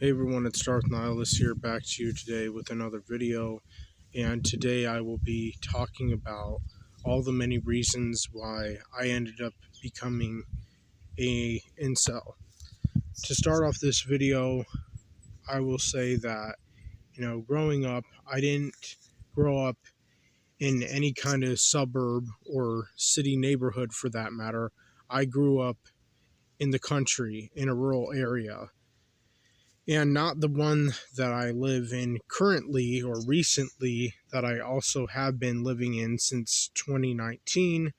Hey everyone, it's Darth Nihilus here, back to you today with another video, and today I will be talking about all the many reasons why I ended up becoming a incel. To start off this video, I will say that, growing up, I didn't grow up in any kind of suburb or city neighborhood for that matter. I grew up in the country, in a rural area. And not the one that I live in currently or recently, that I also have been living in since 2019,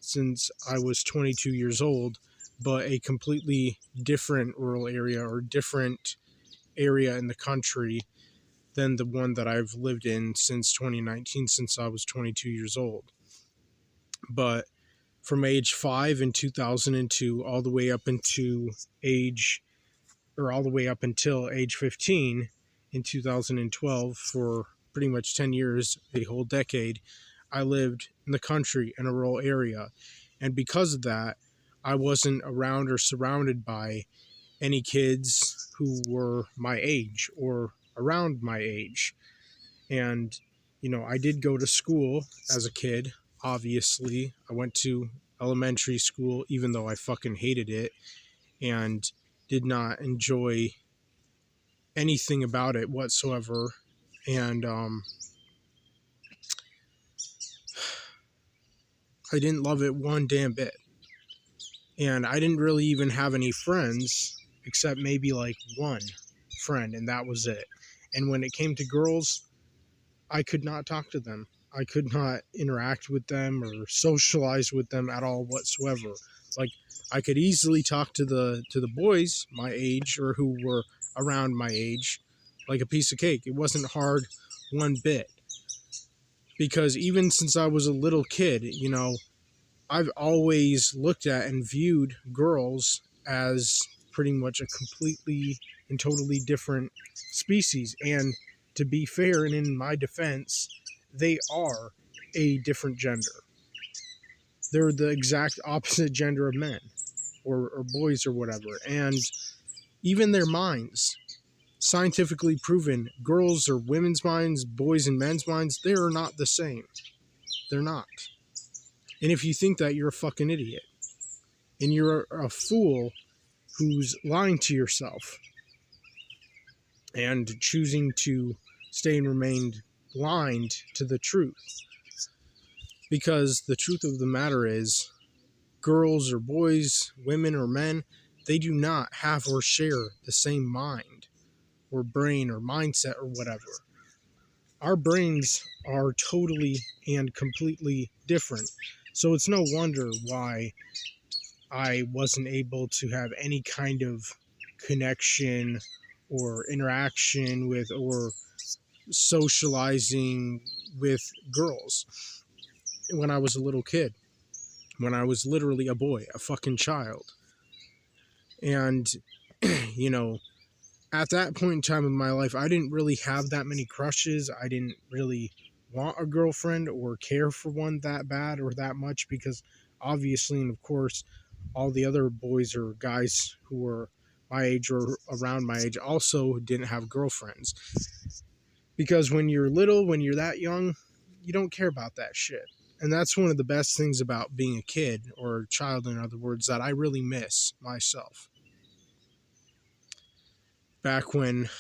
since I was 22 years old, but a completely different rural area or different area in the country than the one that I've lived in since 2019, since I was 22 years old. But from age 5 in 2002 all the way up into all the way up until age 15 in 2012, for pretty much 10 years, a whole decade, I lived in the country in a rural area. And because of that, I wasn't around or surrounded by any kids who were my age or around my age. And, I did go to school as a kid, obviously. I went to elementary school, even though I fucking hated it and did not enjoy anything about it whatsoever. And I didn't love it one damn bit. And I didn't really even have any friends, except maybe like one friend, and that was it. And when it came to girls, I could not talk to them. I could not interact with them or socialize with them at all whatsoever. Like, I could easily talk to the boys my age or who were around my age like a piece of cake. It wasn't hard one bit. Because even since I was a little kid, I've always looked at and viewed girls as pretty much a completely and totally different species. And to be fair, and in my defense, they are a different gender. They're the exact opposite gender of men or boys or whatever. And even their minds, scientifically proven, girls or women's minds, boys and men's minds, they are not the same. They're not. And if you think that, you're a fucking idiot. And you're a fool who's lying to yourself and choosing to stay and remain blind to the truth. Because the truth of the matter is, girls or boys, women or men, they do not have or share the same mind or brain or mindset or whatever. Our brains are totally and completely different. So it's no wonder why I wasn't able to have any kind of connection or interaction with or socializing with girls when I was a little kid, when I was literally a boy, a fucking child. And, at that point in time in my life, I didn't really have that many crushes. I didn't really want a girlfriend or care for one that bad or that much, because obviously, and of course, all the other boys or guys who were my age or around my age also didn't have girlfriends. Because when you're little, when you're that young, you don't care about that shit. And that's one of the best things about being a kid, or a child in other words, that I really miss myself. Back when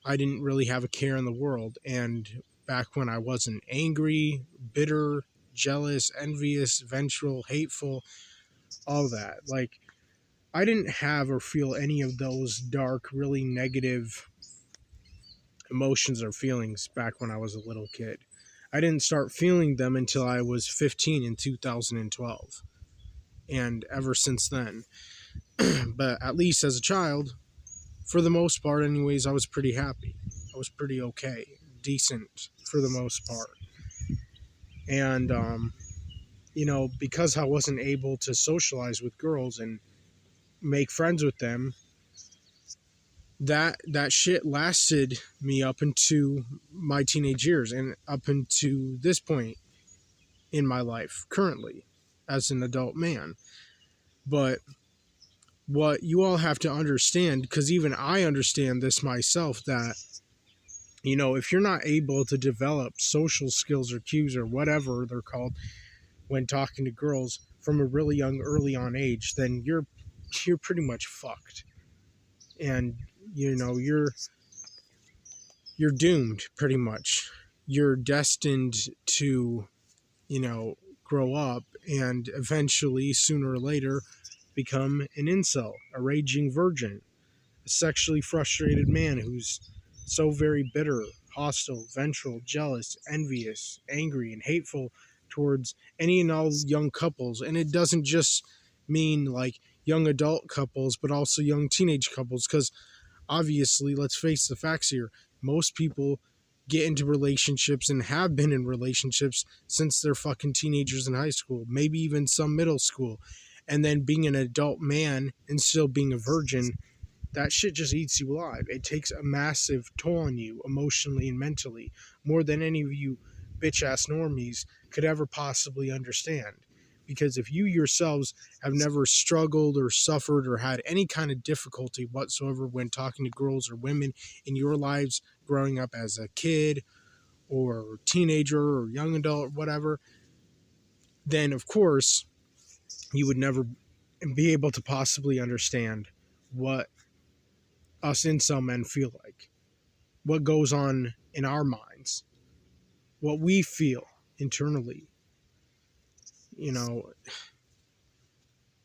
I didn't really have a care in the world, and back when I wasn't angry, bitter, jealous, envious, vengeful, hateful, all that. Like, I didn't have or feel any of those dark, really negative emotions or feelings back when I was a little kid. I didn't start feeling them until I was 15 in 2012. And ever since then. But at least as a child, for the most part anyways, I was pretty happy. I was pretty okay. Decent for the most part. And, because I wasn't able to socialize with girls and make friends with them, that shit lasted me up into my teenage years and up into this point in my life currently as an adult man. But what you all have to understand, because even I understand this myself, that, if you're not able to develop social skills or cues or whatever they're called when talking to girls from a really young, early on age, then you're pretty much fucked. And, you're doomed, pretty much. You're destined to, you know, grow up and eventually, sooner or later, become an incel, a raging virgin, a sexually frustrated man who's so very bitter, hostile, vengeful, jealous, envious, angry, and hateful towards any and all young couples. And it doesn't just mean like young adult couples, but also young teenage couples, because obviously, let's face the facts here, most people get into relationships and have been in relationships since they're fucking teenagers in high school, maybe even some middle school. And then being an adult man and still being a virgin, that shit just eats you alive. It takes a massive toll on you emotionally and mentally, more than any of you bitch ass normies could ever possibly understand. Because if you yourselves have never struggled or suffered or had any kind of difficulty whatsoever when talking to girls or women in your lives growing up as a kid or teenager or young adult or whatever, then of course you would never be able to possibly understand what us incel men feel like, what goes on in our minds, what we feel internally.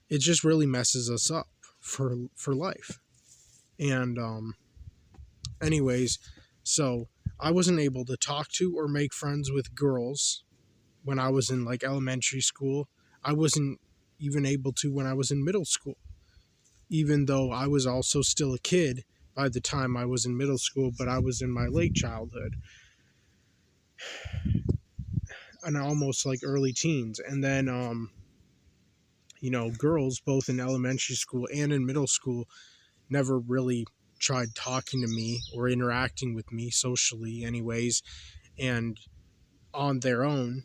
It just really messes us up for life. And anyways, so I wasn't able to talk to or make friends with girls when I was in like elementary school. I wasn't even able to when I was in middle school, even though I was also still a kid by the time I was in middle school, but I was in my late childhood and almost like early teens. And then girls both in elementary school and in middle school never really tried talking to me or interacting with me socially anyways, and on their own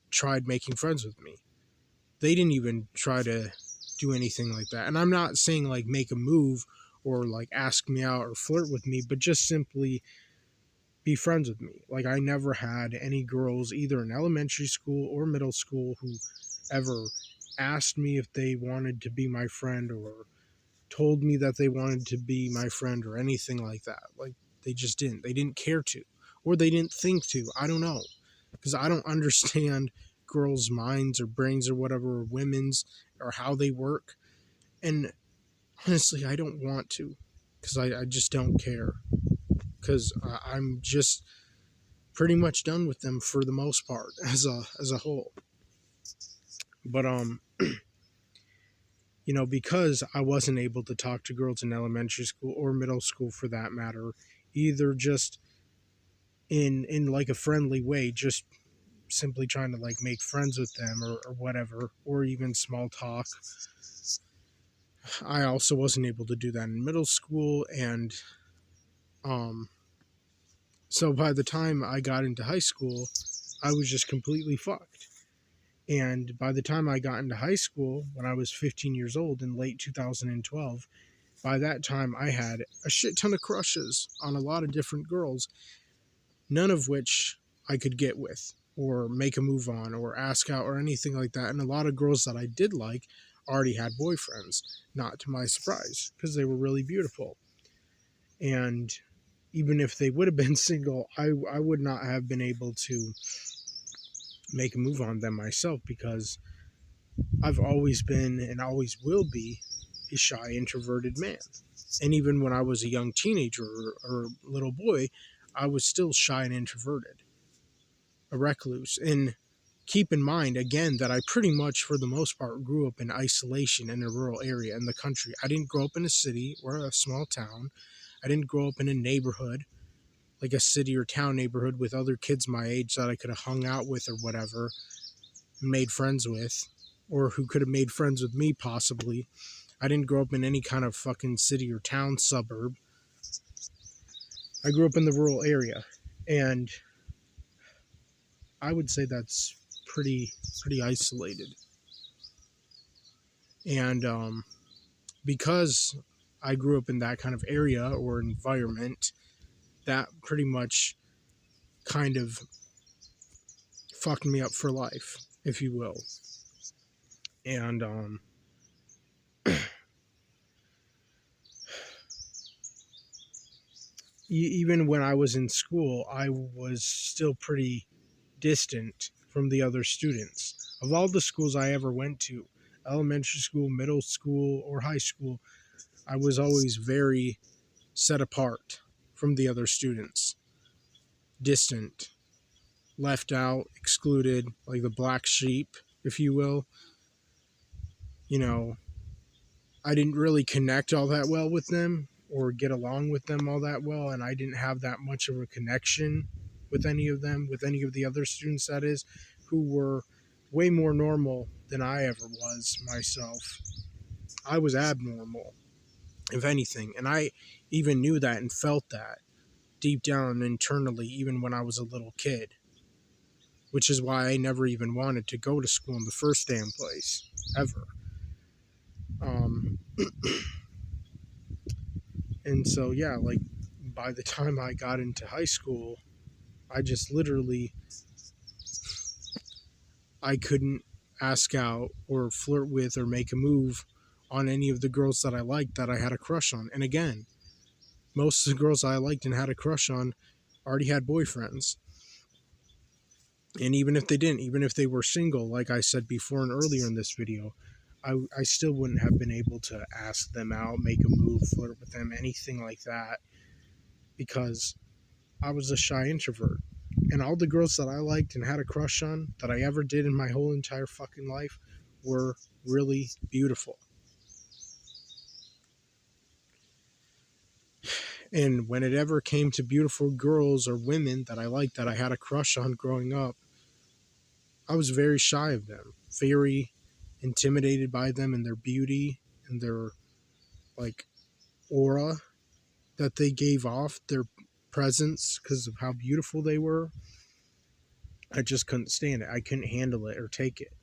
tried making friends with me. They didn't even try to do anything like that. And I'm not saying like make a move or like ask me out or flirt with me, but just simply be friends with me. Like, I never had any girls either in elementary school or middle school who ever asked me if they wanted to be my friend or told me that they wanted to be my friend or anything like that. Like, they just didn't. They didn't care to, or they didn't think to. I don't know, because I don't understand girls' minds or brains or whatever, or women's, or how they work. And honestly, I don't want to, because I just don't care, because I'm just pretty much done with them for the most part as a whole. But because I wasn't able to talk to girls in elementary school or middle school for that matter, either just in like a friendly way, just simply trying to like make friends with them or whatever, or even small talk. I also wasn't able to do that in middle school, and so by the time I got into high school, I was just completely fucked. And by the time I got into high school, when I was 15 years old in late 2012, by that time I had a shit ton of crushes on a lot of different girls, none of which I could get with or make a move on or ask out or anything like that. And a lot of girls that I did like already had boyfriends, not to my surprise, because they were really beautiful. And even if they would have been single, I would not have been able to make a move on them myself, because I've always been and always will be a shy, introverted man. And even when I was a young teenager or little boy, I was still shy and introverted, a recluse. And keep in mind, again, that I pretty much, for the most part, grew up in isolation in a rural area in the country. I didn't grow up in a city or a small town. I didn't grow up in a neighborhood, like a city or town neighborhood with other kids my age that I could have hung out with or whatever, made friends with, or who could have made friends with me possibly. I didn't grow up in any kind of fucking city or town suburb. I grew up in the rural area, and I would say that's pretty isolated. And because I grew up in that kind of area or environment, that pretty much kind of fucked me up for life, if you will. And even when I was in school, I was still pretty distant from the other students. Of all the schools I ever went to, elementary school, middle school, or high school, I was always very set apart from the other students. Distant, left out, excluded, like the black sheep, if you will. You know, I didn't really connect all that well with them or get along with them all that well, and I didn't have that much of a connection with any of them, with any of the other students, that is, who were way more normal than I ever was myself. I was abnormal, if anything, and I even knew that and felt that deep down internally, even when I was a little kid, which is why I never even wanted to go to school in the first damn place, ever. And so, yeah, like, by the time I got into high school, I just literally, I couldn't ask out or flirt with or make a move on any of the girls that I liked that I had a crush on. And again, most of the girls I liked and had a crush on already had boyfriends. And even if they didn't, even if they were single, like I said before and earlier in this video, I still wouldn't have been able to ask them out, make a move, flirt with them, anything like that, because I was a shy introvert. And all the girls that I liked and had a crush on that I ever did in my whole entire fucking life were really beautiful. And when it ever came to beautiful girls or women that I liked that I had a crush on growing up, I was very shy of them, very intimidated by them and their beauty and their, like, aura that they gave off, their presence, because of how beautiful they were. I just couldn't stand it. I couldn't handle it or take it.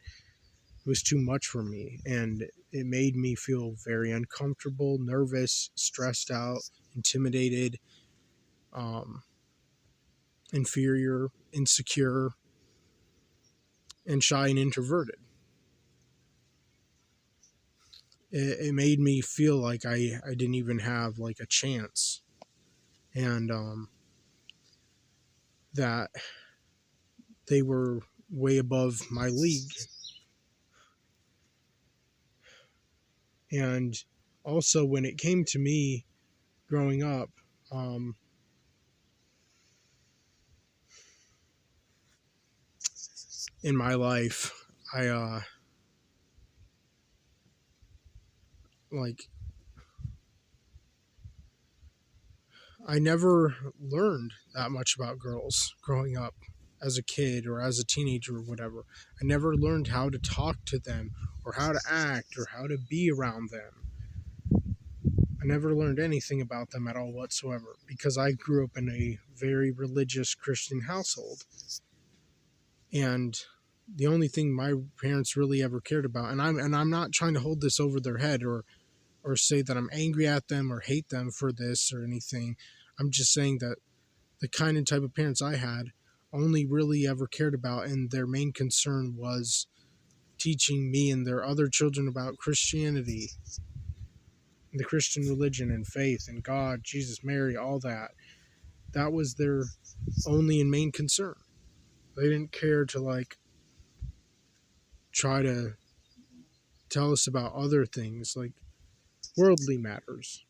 It was too much for me, and it made me feel very uncomfortable, nervous, stressed out, intimidated, inferior, insecure, and shy and introverted. It made me feel like I didn't even have like a chance, and that they were way above my league. And also, when it came to me growing up, in my life, I I never learned that much about girls growing up as a kid or as a teenager or whatever. I never learned how to talk to them or how to act or how to be around them. I never learned anything about them at all whatsoever because I grew up in a very religious Christian household. And the only thing my parents really ever cared about, and I'm not trying to hold this over their head or say that I'm angry at them or hate them for this or anything. I'm just saying that the kind and type of parents I had only really ever cared about, and their main concern was teaching me and their other children about Christianity, the Christian religion and faith and God, Jesus, Mary, all that. That was their only and main concern. They didn't care to like try to tell us about other things like worldly matters.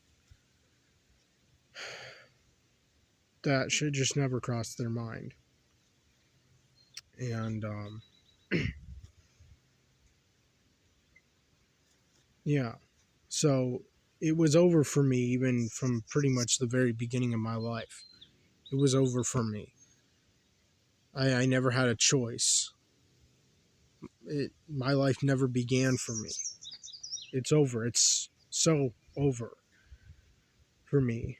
That should just never cross their mind. And yeah, so it was over for me even from pretty much the very beginning of my life. It was over for me. I never had a choice. My life never began for me. It's over. It's so over for me.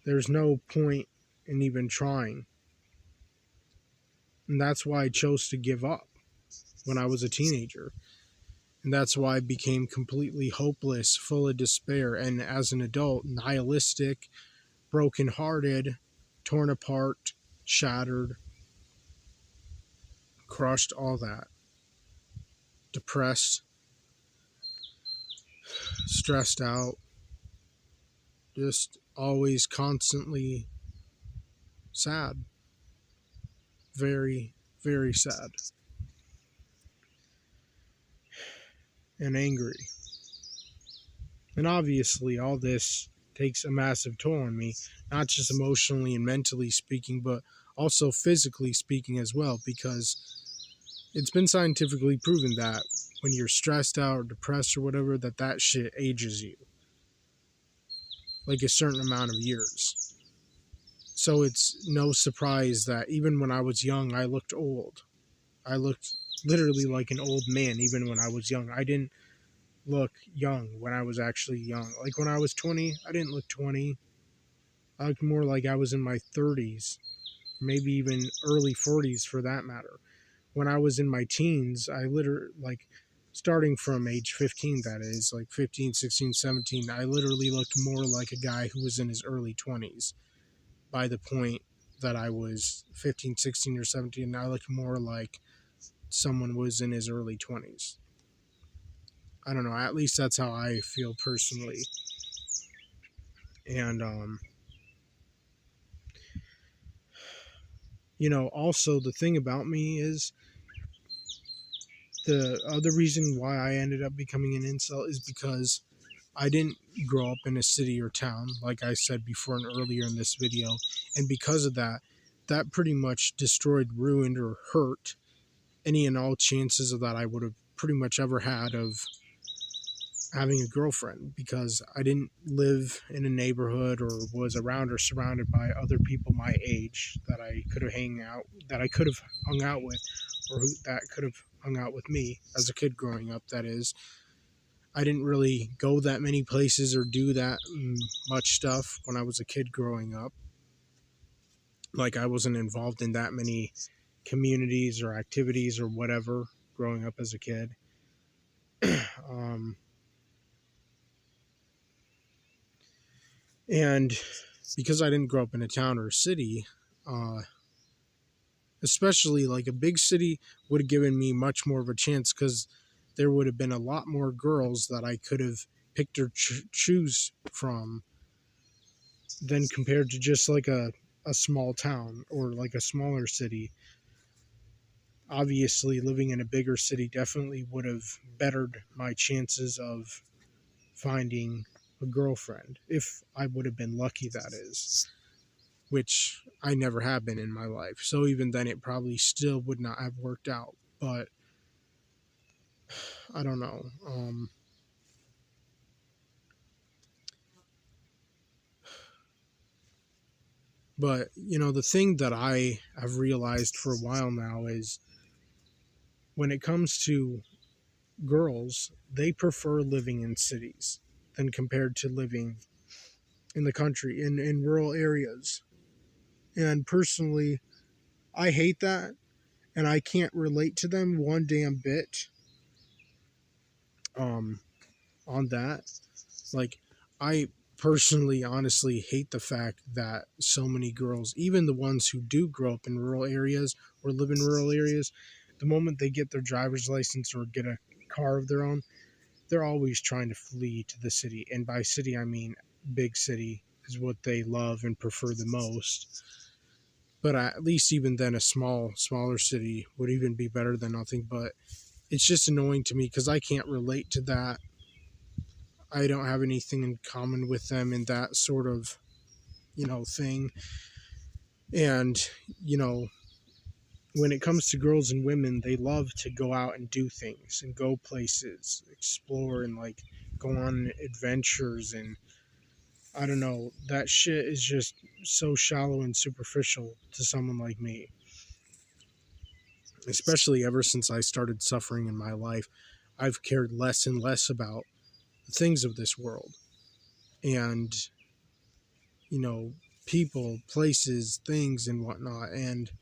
There's no point in even trying. And that's why I chose to give up when I was a teenager. And that's why I became completely hopeless, full of despair, and as an adult, nihilistic, brokenhearted, torn apart, shattered, crushed, all that. Depressed, stressed out, just always constantly sad. Very, very sad. And angry. And obviously, all this takes a massive toll on me, not just emotionally and mentally speaking, but also physically speaking as well, because it's been scientifically proven that when you're stressed out or depressed or whatever, that shit ages you like a certain amount of years. So it's no surprise that even when I was young, I looked old. I looked literally like an old man even when I was young. I didn't look young when I was actually young. Like when I was 20, I didn't look 20. I looked more like I was in my 30s, maybe even early 40s for that matter. When I was in my teens, I literally, like, starting from age 15, that is, like 15, 16, 17, I literally looked more like a guy who was in his early 20s. By the point that I was 15, 16, or 17, I looked more like someone was in his early 20s. I don't know, at least that's how I feel personally. And, also the thing about me is the other reason why I ended up becoming an incel is because I didn't grow up in a city or town, like I said before and earlier in this video. And because of that, that pretty much destroyed, ruined, or hurt any and all chances of that I would have pretty much ever had of having a girlfriend, because I didn't live in a neighborhood or was around or surrounded by other people my age that I could have hung out with, or that could have hung out with me as a kid growing up. That is, I didn't really go that many places or do that much stuff when I was a kid growing up. Like, I wasn't involved in that many communities or activities or whatever growing up as a kid. And because I didn't grow up in a town or a city, especially like a big city would have given me much more of a chance, because there would have been a lot more girls that I could have picked or choose from than compared to just like a small town or like a smaller city. Obviously, living in a bigger city definitely would have bettered my chances of finding a girlfriend, if I would have been lucky, that is, which I never have been in my life. So even then, it probably still would not have worked out. But I don't know. But, the thing that I have realized for a while now is when it comes to girls, they prefer living in cities than compared to living in the country, in rural areas. And personally, I hate that, and I can't relate to them one damn bit on that. Like, I personally, honestly hate the fact that so many girls, even the ones who do grow up in rural areas or live in rural areas, the moment they get their driver's license or get a car of their own, they're always trying to flee to the city. And by city, I mean big city is what they love and prefer the most. But at least even then, a smaller city would even be better than nothing. But it's just annoying to me because I can't relate to that. I don't have anything in common with them in that sort of, thing. And, when it comes to girls and women, they love to go out and do things and go places, explore, and like go on adventures. And I don't know, that shit is just so shallow and superficial to someone like me. Especially ever since I started suffering in my life, I've cared less and less about the things of this world. And, people, places, things, and whatnot. And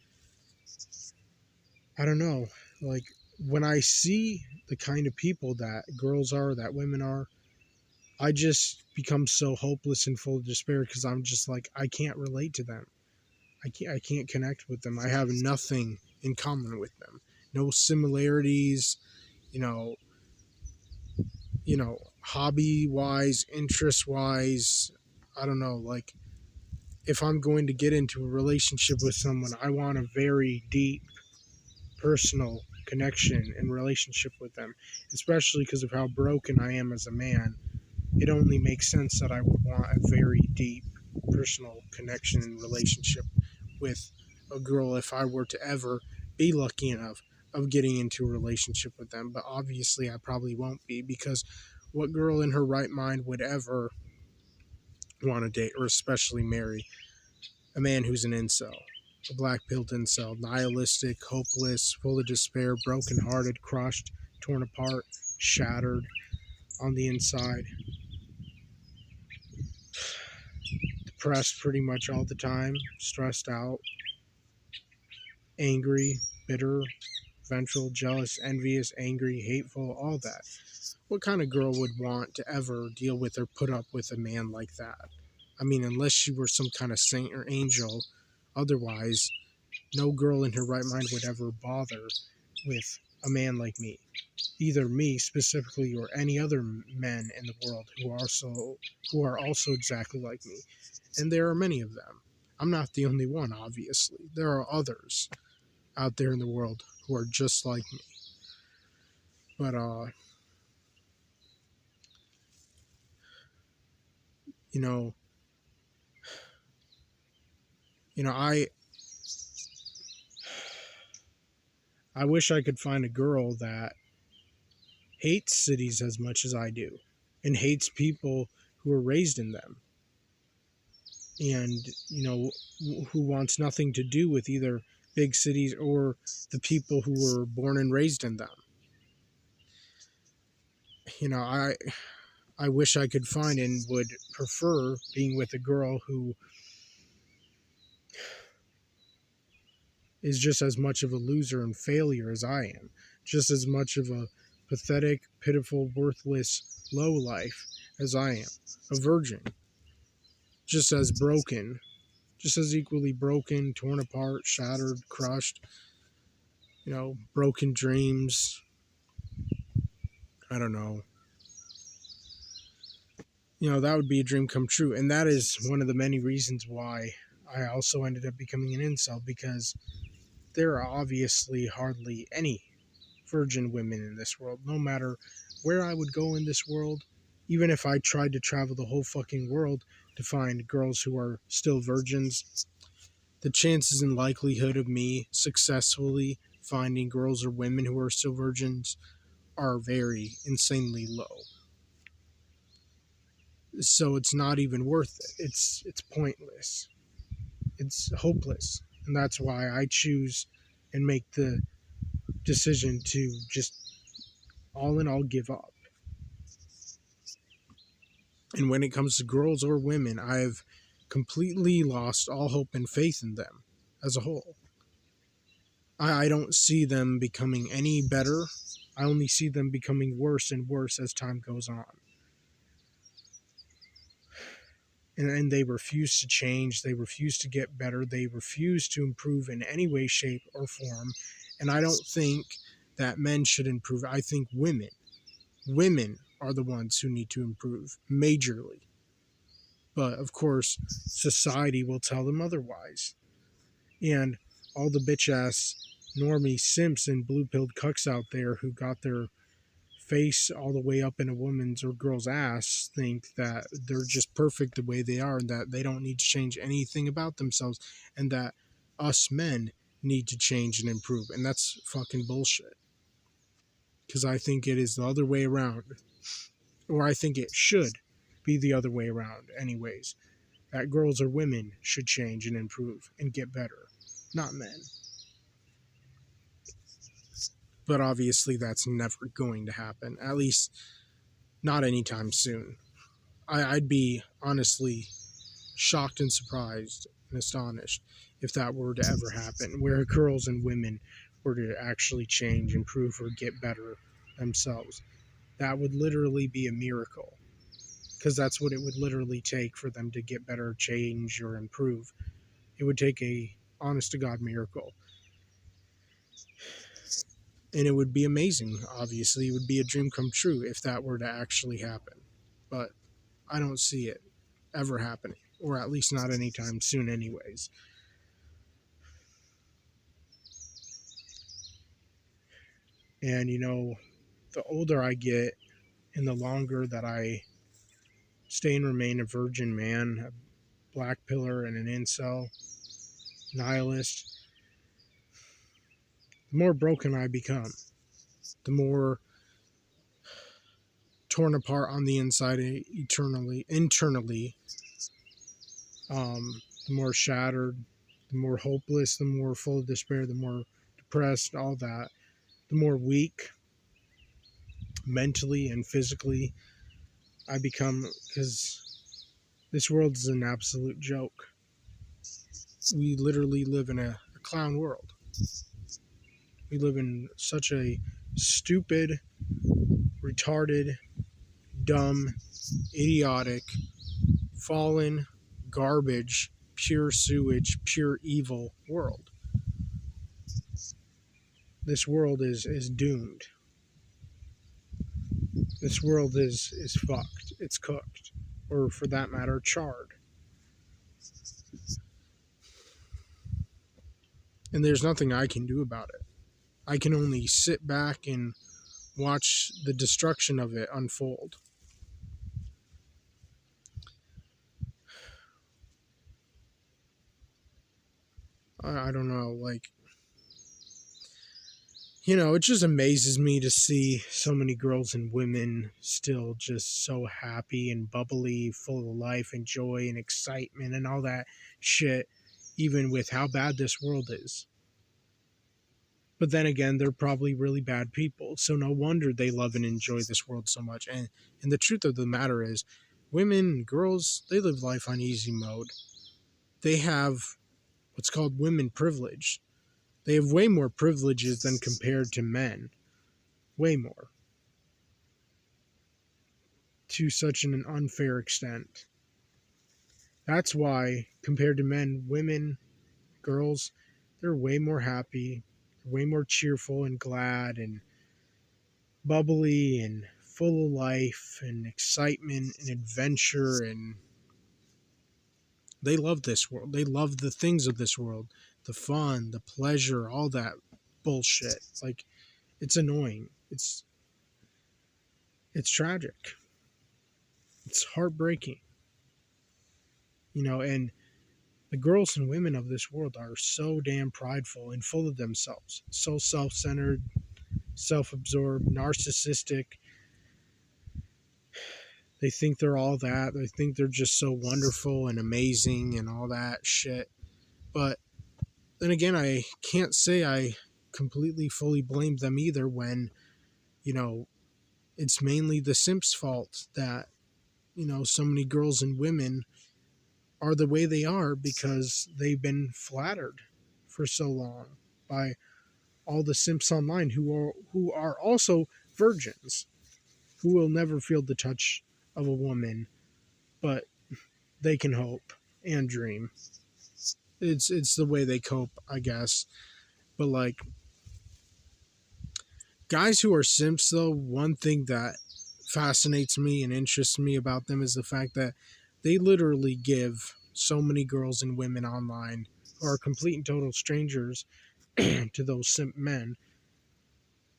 I don't know, like, when I see the kind of people that girls are, that women are, I just become so hopeless and full of despair because I'm just like, I can't relate to them. I can't connect with them. I have nothing in common with them. No similarities, you know, hobby wise, interest wise. I don't know, like if I'm going to get into a relationship with someone, I want a very deep personal connection and relationship with them, especially because of how broken I am as a man. It only makes sense that I would want a very deep personal connection and relationship with a girl if I were to ever be lucky enough of getting into a relationship with them. But obviously I probably won't be, because what girl in her right mind would ever want to date or especially marry a man who's an incel? A black-pilled incel, nihilistic, hopeless, full of despair, broken-hearted, crushed, torn apart, shattered on the inside, depressed pretty much all the time, stressed out, angry, bitter, vengeful, jealous, envious, angry, hateful, all that. What kind of girl would want to ever deal with or put up with a man like that? I mean, unless she were some kind of saint or angel, otherwise, no girl in her right mind would ever bother with a man like me. Either me specifically or any other men in the world who are also exactly like me. And there are many of them. I'm not the only one, obviously. There are others out there in the world who are just like me. But you know, I wish I could find a girl that hates cities as much as I do and hates people who are raised in them, and who wants nothing to do with either big cities or the people who were born and raised in them. I wish I could find and would prefer being with a girl who is just as much of a loser and failure as I am, just as much of a pathetic, pitiful, worthless lowlife as I am, a virgin, just as broken, just as equally broken, torn apart, shattered, crushed, broken dreams. I don't know. That would be a dream come true. And that is one of the many reasons why I also ended up becoming an incel, because there are obviously hardly any virgin women in this world. No matter where I would go in this world, even if I tried to travel the whole fucking world to find girls who are still virgins, the chances and likelihood of me successfully finding girls or women who are still virgins are very insanely low. So it's not even worth it. It's pointless. It's hopeless. And that's why I choose and make the decision to just all in all give up. And when it comes to girls or women, I've completely lost all hope and faith in them as a whole. I don't see them becoming any better. I only see them becoming worse and worse as time goes on. And they refuse to change. They refuse to get better. They refuse to improve in any way, shape, or form. And I don't think that men should improve. I think women are the ones who need to improve majorly. But of course, society will tell them otherwise. And all the bitch-ass normie simps and blue-pilled cucks out there who got their face all the way up in a woman's or girl's ass think that they're just perfect the way they are and that they don't need to change anything about themselves, and that us men need to change and improve. And that's fucking bullshit. Because I think it is the other way around. Or I think it should be the other way around anyways. That girls or women should change and improve and get better, not men. But obviously that's never going to happen, at least not anytime soon. I'd be honestly shocked and surprised and astonished if that were to ever happen, where girls and women were to actually change, improve, or get better themselves. That would literally be a miracle, because that's what it would literally take for them to get better, change, or improve. It would take a honest to God miracle. And it would be amazing. Obviously, it would be a dream come true if that were to actually happen. But I don't see it ever happening, or at least not anytime soon anyways. And the older I get and the longer that I stay and remain a virgin man, a black pillar, and an incel, nihilist, the more broken I become, the more torn apart on the inside internally, the more shattered, the more hopeless, the more full of despair, the more depressed, all that, the more weak mentally and physically I become, because this world is an absolute joke. We literally live in a clown world. We live in such a stupid, retarded, dumb, idiotic, fallen, garbage, pure sewage, pure evil world. This world is doomed. This world is fucked. It's cooked. Or for that matter, charred. And there's nothing I can do about it. I can only sit back and watch the destruction of it unfold. I don't know, it just amazes me to see so many girls and women still just so happy and bubbly, full of life and joy and excitement and all that shit, even with how bad this world is. But then again, they're probably really bad people, so no wonder they love and enjoy this world so much. And the truth of the matter is, women, girls, they live life on easy mode. They have what's called women privilege. They have way more privileges than compared to men. Way more. To such an unfair extent. That's why, compared to men, women, girls, they're way more happy, way more cheerful and glad and bubbly and full of life and excitement and adventure, and they love this world. They love the things of this world. The fun, the pleasure, all that bullshit. It's annoying. It's tragic. It's heartbreaking. And the girls and women of this world are so damn prideful and full of themselves. So self-centered, self-absorbed, narcissistic. They think they're all that. They think they're just so wonderful and amazing and all that shit. But then again, I can't say I completely fully blame them either when, it's mainly the simp's fault that, so many girls and women are the way they are because they've been flattered for so long by all the simps online who are also virgins, who will never feel the touch of a woman, but they can hope and dream. It's the way they cope, I guess. But guys who are simps, though, one thing that fascinates me and interests me about them is the fact that they literally give so many girls and women online who are complete and total strangers to those simp men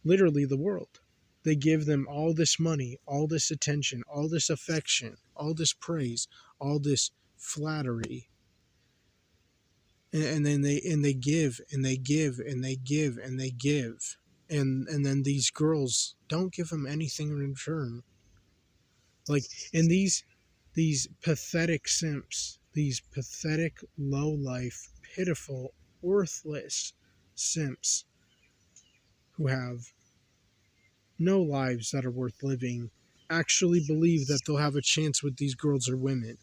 literally the world. They give them all this money, all this attention, all this affection, all this praise, all this flattery. And then they give and they give and they give and they give. And then these girls don't give them anything in return. And these pathetic simps, these pathetic, low-life, pitiful, worthless simps who have no lives that are worth living, actually believe that they'll have a chance with these girls or women,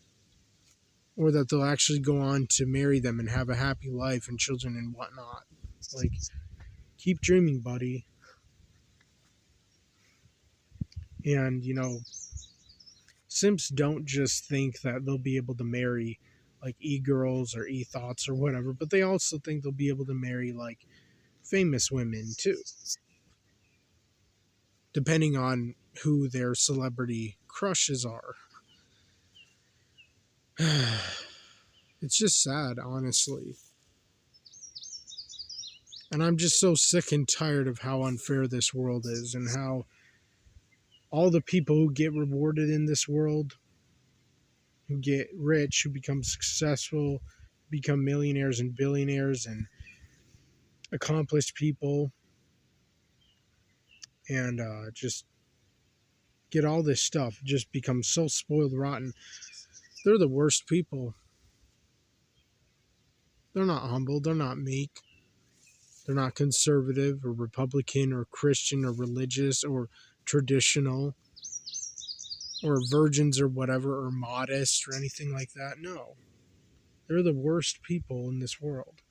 or that they'll actually go on to marry them and have a happy life and children and whatnot. Keep dreaming, buddy. And, simps don't just think that they'll be able to marry like e-girls or e-thoughts or whatever, but they also think they'll be able to marry like famous women too, depending on who their celebrity crushes are. It's just sad, honestly. And I'm just so sick and tired of how unfair this world is, and how all the people who get rewarded in this world, who get rich, who become successful, become millionaires and billionaires and accomplished people, and just get all this stuff, just become so spoiled rotten. They're the worst people. They're not humble. They're not meek. They're not conservative or Republican or Christian or religious or traditional or virgins or whatever, or modest or anything like that. No. They're the worst people in this world.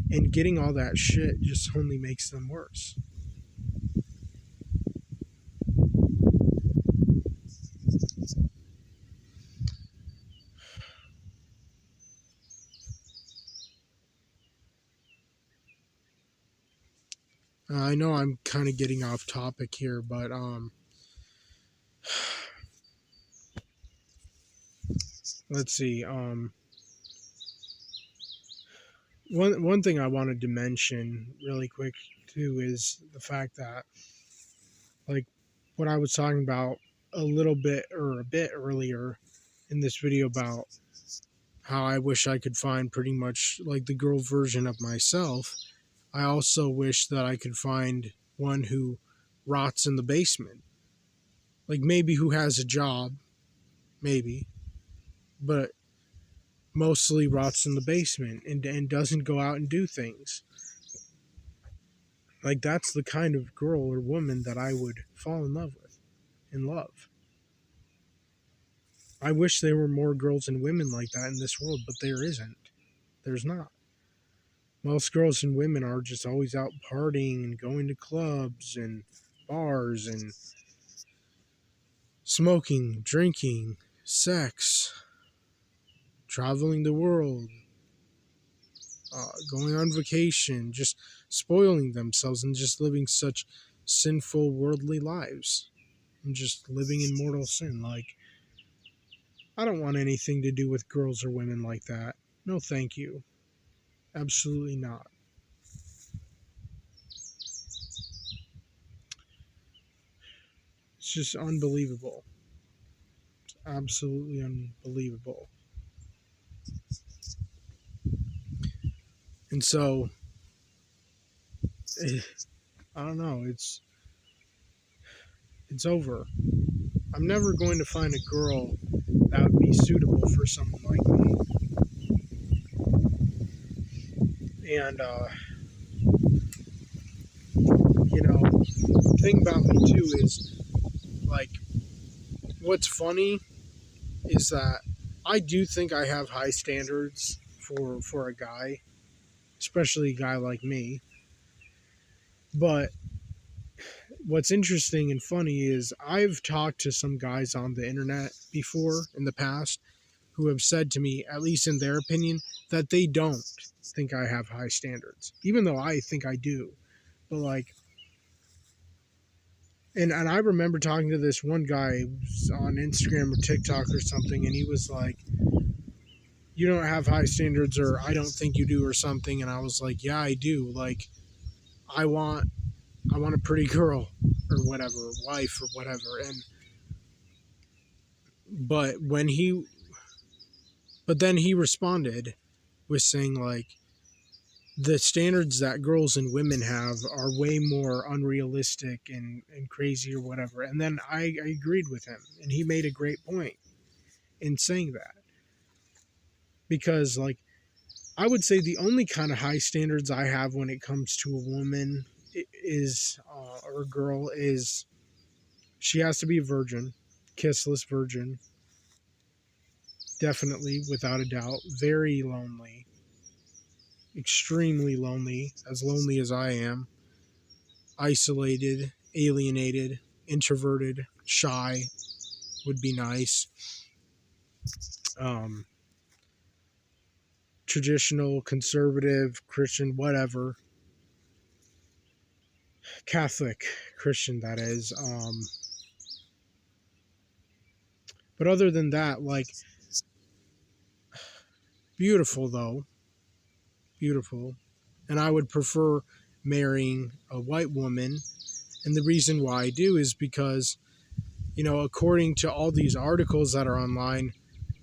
And getting all that shit just only makes them worse. I know I'm kind of getting off topic here, but let's see. One thing I wanted to mention really quick too is the fact that, like, what I was talking about a bit earlier in this video about how I wish I could find pretty much like the girl version of myself. I also wish that I could find one who rots in the basement. Like, maybe who has a job, maybe, but mostly rots in the basement and doesn't go out and do things. Like, that's the kind of girl or woman that I would fall in love with. In love. I wish there were more girls and women like that in this world, but there isn't. There's not. Most girls and women are just always out partying and going to clubs and bars and smoking, drinking, sex, traveling the world, going on vacation, just spoiling themselves and just living such sinful, worldly lives and just living in mortal sin. Like, I don't want anything to do with girls or women like that. No, thank you. Absolutely not. It's just unbelievable. It's absolutely unbelievable. And so, I don't know. It's over. I'm never going to find a girl that would be suitable for someone like me. And, the thing about me too is, like, what's funny is that I do think I have high standards for a guy, especially a guy like me. But what's interesting and funny is I've talked to some guys on the internet before in the past who have said to me, at least in their opinion, that they don't think I have high standards, even though I think I do. But like, and I remember talking to this one guy on Instagram or TikTok or something, and he was like, "You don't have high standards," or "I don't think you do," or something. And I was like, "Yeah, I do. Like, I want a pretty girl or whatever, wife or whatever." And but then he responded with saying, like, the standards that girls and women have are way more unrealistic and crazy or whatever. And then I agreed with him, and he made a great point in saying that. Because, like, I would say the only kind of high standards I have when it comes to a woman is, or a girl, is she has to be a virgin, kissless virgin, definitely, without a doubt, very lonely, extremely lonely as I am. isolated, alienated, introverted, shy would be nice. Traditional, conservative, Christian, whatever. Catholic, Christian, that is. But other than that, like, beautiful though. Beautiful. And I would prefer marrying a white woman. And the reason why I do is because, according to all these articles that are online,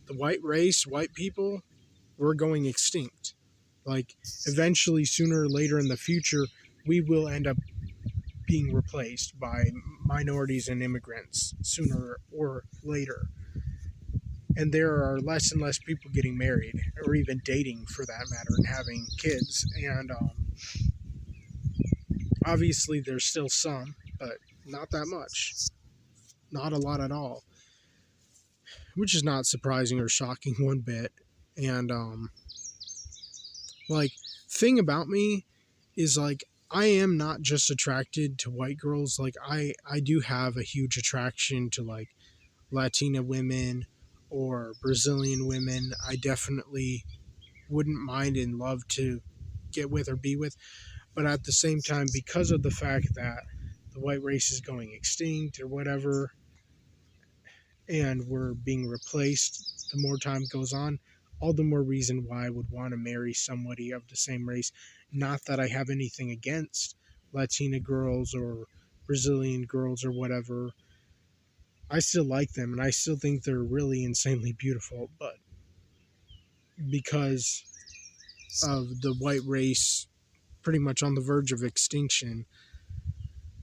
the white race, white people, we're going extinct. Like, eventually, sooner or later in the future, we will end up being replaced by minorities and immigrants sooner or later. And there are less and less people getting married, or even dating for that matter, and having kids. And obviously, there's still some, but not that much. Not a lot at all. Which is not surprising or shocking one bit. And, thing about me is, I am not just attracted to white girls. I do have a huge attraction to, Latina women or Brazilian women. I definitely wouldn't mind and love to get with or be with. But at the same time, because of the fact that the white race is going extinct or whatever, and we're being replaced the more time goes on, all the more reason why I would want to marry somebody of the same race. Not that I have anything against Latina girls or Brazilian girls or whatever. I still like them, and I still think they're really insanely beautiful, but because of the white race pretty much on the verge of extinction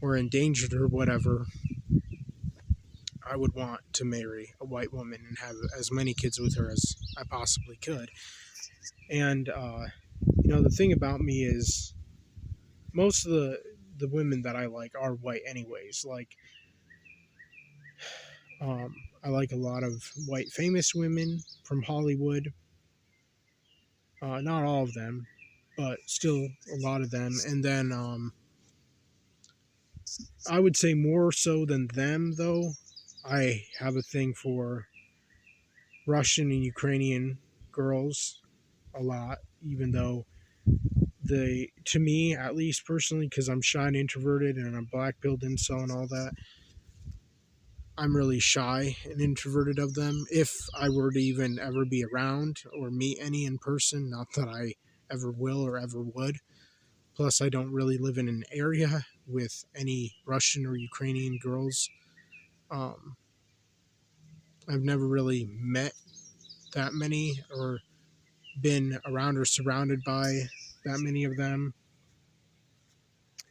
or endangered or whatever, I would want to marry a white woman and have as many kids with her as I possibly could. And, the thing about me is most of the women that I like are white anyways. I like a lot of white famous women from Hollywood. Not all of them, but still a lot of them. And then I would say more so than them, though, I have a thing for Russian and Ukrainian girls a lot, even though to me, at least personally, because I'm shy and introverted and I'm black-pilled incel and all that, I'm really shy and introverted of them. If I were to even ever be around or meet any in person, not that I ever will or ever would. Plus, I don't really live in an area with any Russian or Ukrainian girls. I've never really met that many or been around or surrounded by that many of them.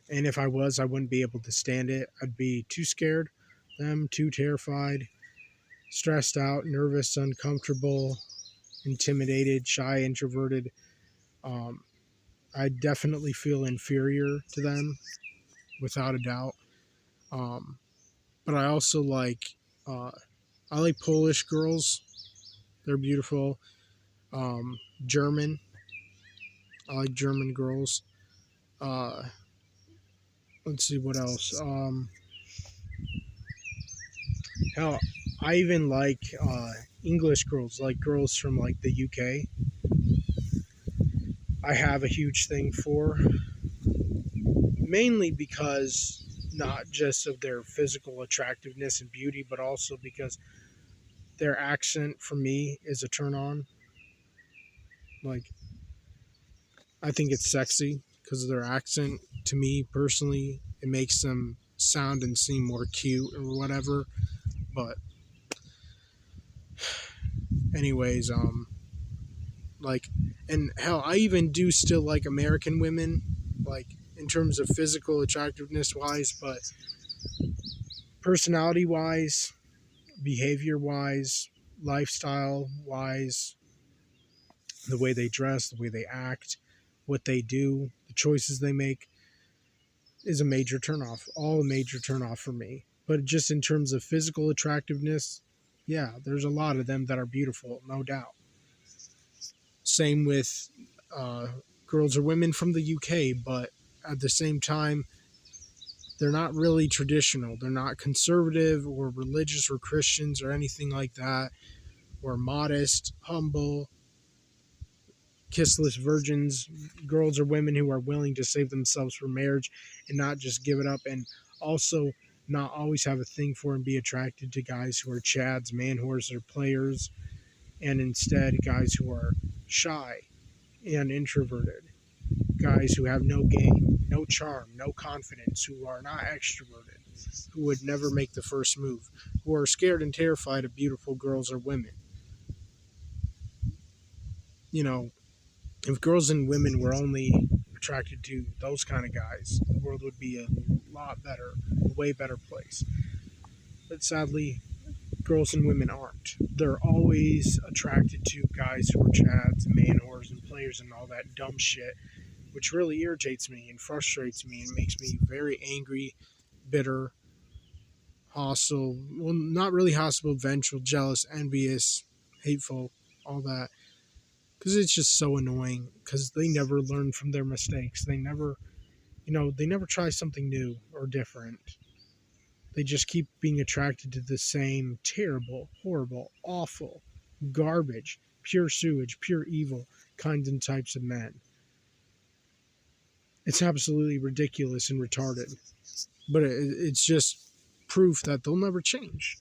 And if I was, I wouldn't be able to stand it. I'd be too scared, too terrified, stressed out, nervous, uncomfortable, intimidated, shy, introverted. I definitely feel inferior to them, without a doubt. But I also I like Polish girls. They're beautiful. German. I like German girls. Let's see what else. Hell, I even like English girls, like girls from the UK. I have a huge thing for, mainly because not just of their physical attractiveness and beauty, but also because their accent for me is a turn on. I think it's sexy because of their accent. To me personally, it makes them sound and seem more cute or whatever. But anyways, and hell, I even do still like American women, in terms of physical attractiveness wise, but personality wise, behavior wise, lifestyle wise, the way they dress, the way they act, what they do, the choices they make is a major turnoff. All a major turnoff for me. But just in terms of physical attractiveness, yeah, there's a lot of them that are beautiful, no doubt. Same with girls or women from the UK, but at the same time, They're not really traditional. They're not conservative or religious or Christians or anything like that, or modest, humble, kissless virgins, girls or women who are willing to save themselves for marriage and not just give it up, and also not always have a thing for and be attracted to guys who are chads, man whores, or players, and instead guys who are shy and introverted, guys who have no game, no charm, no confidence, who are not extroverted, who would never make the first move, who are scared and terrified of beautiful girls or women. You know, if girls and women were only attracted to those kind of guys, the world would be a lot better, a way better place. But sadly, girls and women aren't. They're always attracted to guys who are chads and man whores and players and all that dumb shit, which really irritates me and frustrates me and makes me very angry, bitter, hostile. Well, not really hostile, vengeful, jealous, envious, hateful, all that. Because it's just so annoying, because they never learn from their mistakes. They never, they never try something new or different. They just keep being attracted to the same terrible, horrible, awful, garbage, pure sewage, pure evil kinds and types of men. It's absolutely ridiculous and retarded. But it's just proof that they'll never change.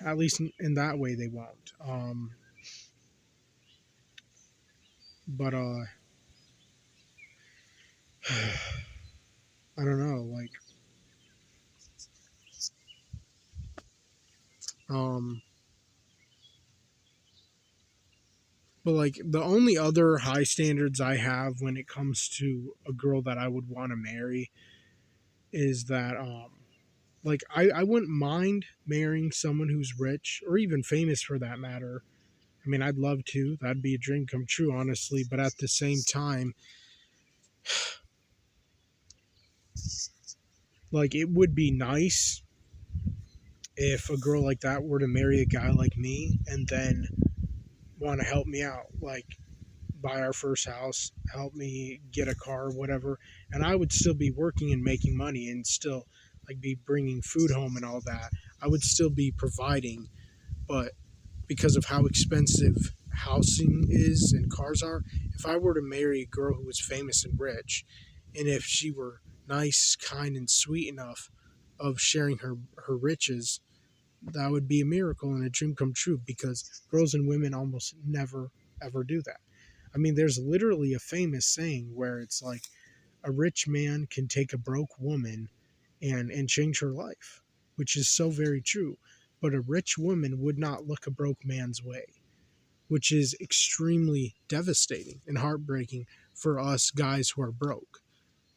At least in that way they won't. But I don't know, like, but like the only other high standards I have when it comes to a girl that I would want to marry is that, like, I wouldn't mind marrying someone who's rich or even famous for that matter. I mean, I'd love to. That'd be a dream come true, honestly. But at the same time, like, it would be nice if a girl like that were to marry a guy like me and then want to help me out, like buy our first house, help me get a car, whatever, and I would still be working and making money and still like be bringing food home and all that. I would still be providing, but because of how expensive housing is and cars are, if I were to marry a girl who was famous and rich, and if she were nice, kind, and sweet enough of sharing her riches, that would be a miracle and a dream come true, because girls and women almost never ever do that. I mean, there's literally a famous saying where it's like a rich man can take a broke woman and change her life, which is so very true. But a rich woman would not look a broke man's way, which is extremely devastating and heartbreaking for us guys who are broke,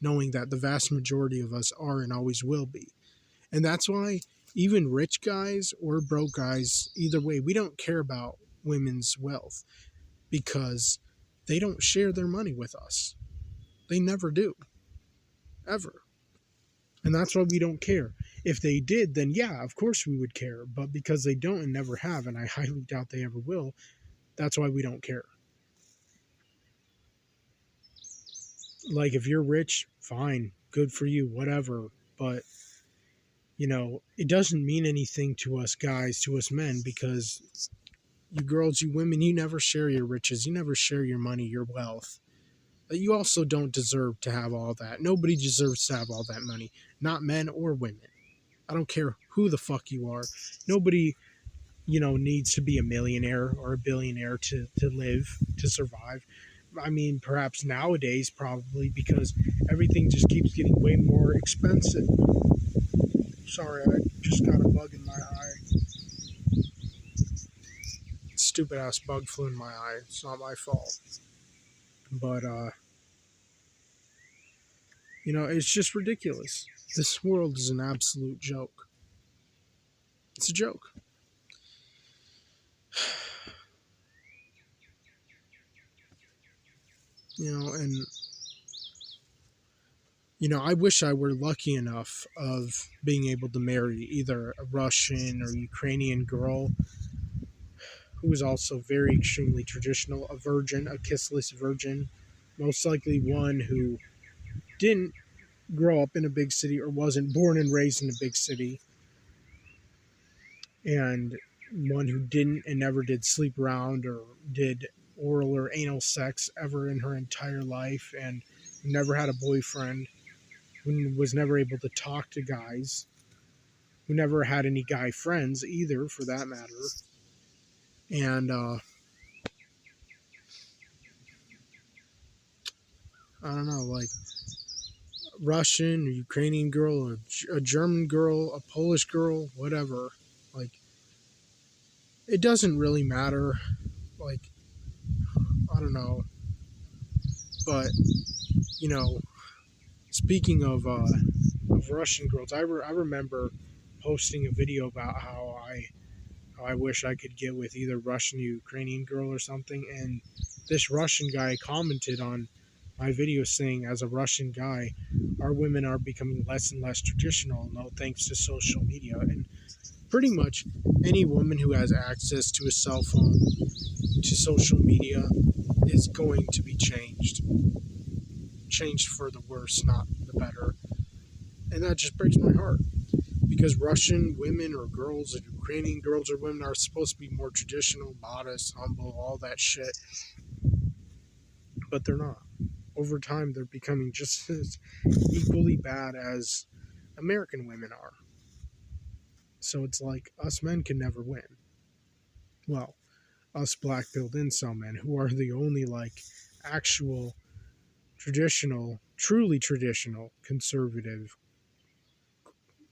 knowing that the vast majority of us are and always will be. And that's why even rich guys or broke guys, either way, we don't care about women's wealth, because they don't share their money with us. They never do. Ever. And that's why we don't care. If they did, then yeah, of course we would care. But because they don't and never have, and I highly doubt they ever will, that's why we don't care. Like, if you're rich, fine, good for you, whatever. But, it doesn't mean anything to us guys, to us men, because you girls, you women, you never share your riches. You never share your money, your wealth. You also don't deserve to have all that. Nobody deserves to have all that money. Not men or women. I don't care who the fuck you are. Nobody, needs to be a millionaire or a billionaire to live, to survive. I mean, perhaps nowadays, probably, because everything just keeps getting way more expensive. Sorry, I just got a bug in my eye. Stupid ass bug flew in my eye. It's not my fault. But, it's just ridiculous. This world is an absolute joke. It's a joke. I wish I were lucky enough of being able to marry either a Russian or Ukrainian girl who was also very extremely traditional, a virgin, a kissless virgin, most likely one who didn't grow up in a big city or wasn't born and raised in a big city, and one who didn't and never did sleep around or did oral or anal sex ever in her entire life, and who never had a boyfriend, who was never able to talk to guys, who never had any guy friends either, for that matter. And I don't know, like Russian, a Ukrainian girl, a German girl, a Polish girl, whatever. Like, it doesn't really matter. Like, I don't know. But, you know, speaking of Russian girls, I remember posting a video about how I wish I could get with either Russian or Ukrainian girl or something, and this Russian guy commented on my video saying, as a Russian guy, our women are becoming less and less traditional, no thanks to social media. And pretty much any woman who has access to a cell phone, to social media, is going to be changed for the worse, not the better. And that just breaks my heart, because Russian women or girls or Ukrainian girls or women are supposed to be more traditional, modest, humble, all that shit, but they're not. Over time, they're becoming just as equally bad as American women are. So it's like, us men can never win. Well, us black-pilled incel men, who are the only, like, actual traditional, truly traditional, conservative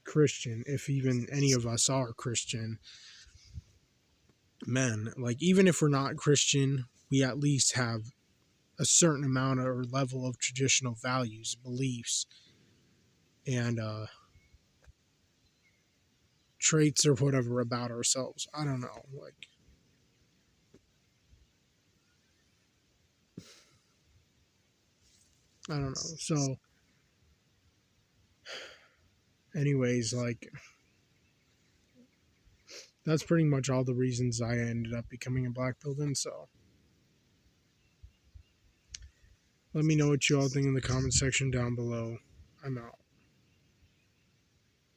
Christian, if even any of us are Christian men. Like, even if we're not Christian, we at least have a certain amount or level of traditional values, beliefs, and traits or whatever about ourselves. I don't know. Like, I don't know. So, anyways, like, that's pretty much all the reasons I ended up becoming a black-pilled incel. Let me know what you all think in the comment section down below. I'm out.